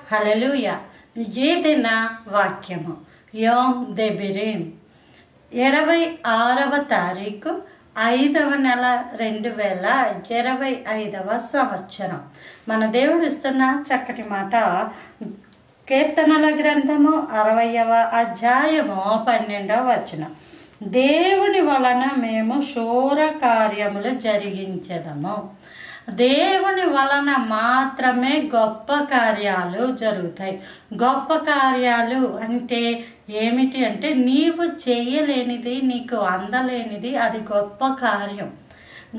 హల్లెలూయా. ఈ దిన వాక్యము యోమ్ దెబిరీం 26వ తారీఖు 5వ నెల 2025వ సంవత్సరం. మన దేవుడు ఇస్తున్న చక్కటి మాట కీర్తనల గ్రంథము 60వ అధ్యాయము 12వ వచనం. దేవుని వలన మేము శూర కార్యములు జరిగించెదము. దేవుని వలన మాత్రమే గొప్ప కార్యాలు జరుగుతాయి. గొప్ప కార్యాలు అంటే ఏమిటి అంటే నీవు చేయలేనిది, నీకు అందలేనిది, అది గొప్ప కార్యం.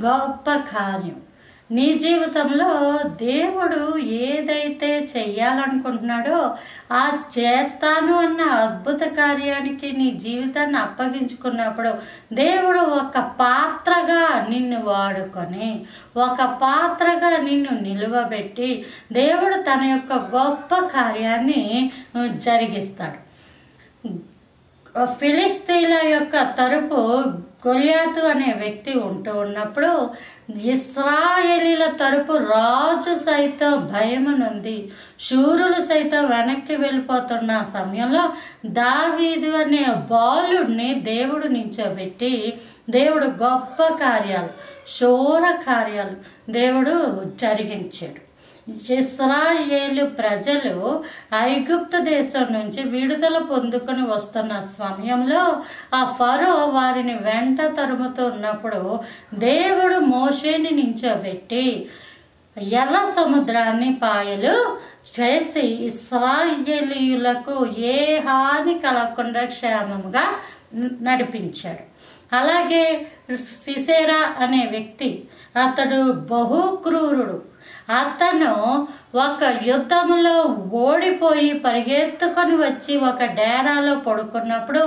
గొప్ప కార్యం నీ జీవితంలో దేవుడు ఏదైతే చెయ్యాలనుకుంటున్నాడో ఆ చేస్తాను అన్న అద్భుత కార్యానికి నీ జీవితాన్ని అప్పగించుకున్నప్పుడు దేవుడు ఒక పాత్రగా నిన్ను వాడుకొని, ఒక పాత్రగా నిన్ను నిలువబెట్టి దేవుడు తన యొక్క గొప్ప కార్యాన్ని జరిగిస్తాడు. ఫిలిస్తీన్ల యొక్క తరపు గొలియాతు అనే వ్యక్తి ఉన్నప్పుడు ఇశ్రాయేలీల తరపు రాజు సైతం భయమునుంది, శూరులు సైతం వెనక్కి వెళ్ళిపోతున్న సమయంలో దావీదు అనే బాలుడిని దేవుడు నించోబెట్టి దేవుడు గొప్ప కార్యాలు, శూర కార్యాలు దేవుడు జరిగించాడు. ఇశ్రాయేలు ప్రజలు ఐగుప్తు దేశం నుంచి విడుదల పొందుకొని వస్తున్న సమయంలో ఆ ఫరో వారిని వెంట తరుముతున్నప్పుడు దేవుడు మోషేని నించోబెట్టి ఎర్ర సముద్రాన్ని పాయలు చేసి ఇశ్రాయేలీయులకు ఏ హాని కలగకుండా క్షేమంగా నడిపించాడు. అలాగే సిసేరా అనే వ్యక్తి, అతడు బహు క్రూరుడు. అతను ఒక యుద్ధంలో ఓడిపోయి పరిగెత్తుకొని వచ్చి ఒక డేరాలో పడుకున్నప్పుడు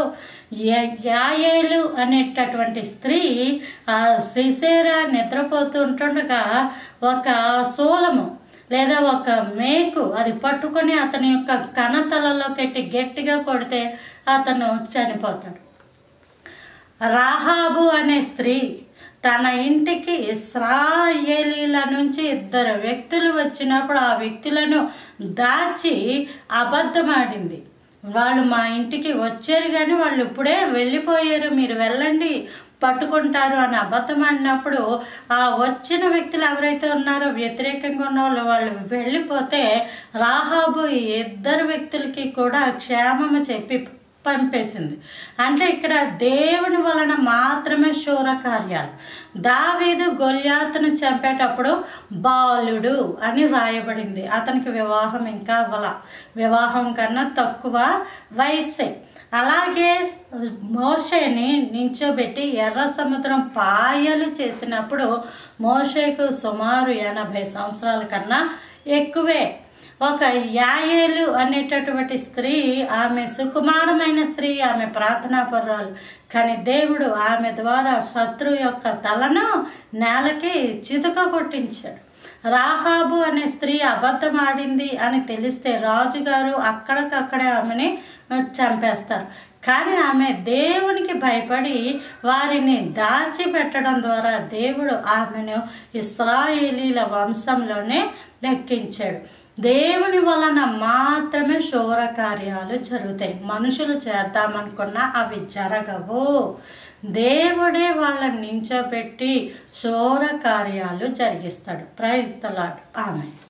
యాయేలు అనేటటువంటి స్త్రీ ఆ సిసేరా నిద్రపోతుండగా ఒక శూలము లేదా ఒక మేకు అది పట్టుకొని అతని యొక్క కణతలలో కెట్టి గట్టిగా కొడితే అతను చనిపోతాడు. రాహాబు అనే స్త్రీ తన ఇంటికి ఇశ్రాయేలీల నుంచి 2 వ్యక్తులు వచ్చినప్పుడు ఆ వ్యక్తులను దాచి అబద్ధమాడింది. వాళ్ళు మా ఇంటికి వచ్చారు కానీ వాళ్ళు ఇప్పుడే వెళ్ళిపోయారు, మీరు వెళ్ళండి పట్టుకుంటారు అని అబద్ధం ఆడినప్పుడు ఆ వచ్చిన వ్యక్తులు ఎవరైతే ఉన్నారో వ్యతిరేకంగా ఉన్న వాళ్ళు వెళ్ళిపోతే రాహాబు 2 వ్యక్తులకి కూడా క్షేమము చెప్పి పంపేసింది. అంటే ఇక్కడ దేవుని వలన మాత్రమే శూర కార్యాలు. దావీదు గొలియాతును చంపేటప్పుడు బాలుడు అని రాయబడింది. అతనికి వివాహం ఇంకా అవ్వాల, వివాహం కన్నా తక్కువ వయస్సే. అలాగే మోషేని నించోబెట్టి ఎర్ర సముద్రం పాయలు చేసినప్పుడు మోషేకు సుమారు 80 సంవత్సరాల కన్నా ఎక్కువే. ఒక యాయేలు అనేటటువంటి స్త్రీ, ఆమె సుకుమారమైన స్త్రీ, ఆమె ప్రార్థనాపరురాలు. కానీ దేవుడు ఆమె ద్వారా శత్రు యొక్క తలను నేలకి చితక కొట్టించాడు. రాహాబు అనే స్త్రీ అబద్ధం ఆడింది అని తెలిస్తే రాజుగారు అక్కడికక్కడే ఆమెని చంపేస్తారు. కానీ ఆమె దేవునికి భయపడి వారిని దాచిపెట్టడం ద్వారా దేవుడు ఆమెను ఇశ్రాయేలీల వంశంలోనే లెక్కించాడు. దేవుని వలన మాత్రమే శూర కార్యాలు జరుగుతాయి. మనుషులు చేద్దామనుకున్నా అవి జరగవు. దేవుడే వాళ్ళని నించోబెట్టి శూర కార్యాలు జరిగిస్తాడు. Praise the Lord. ఆమేన్.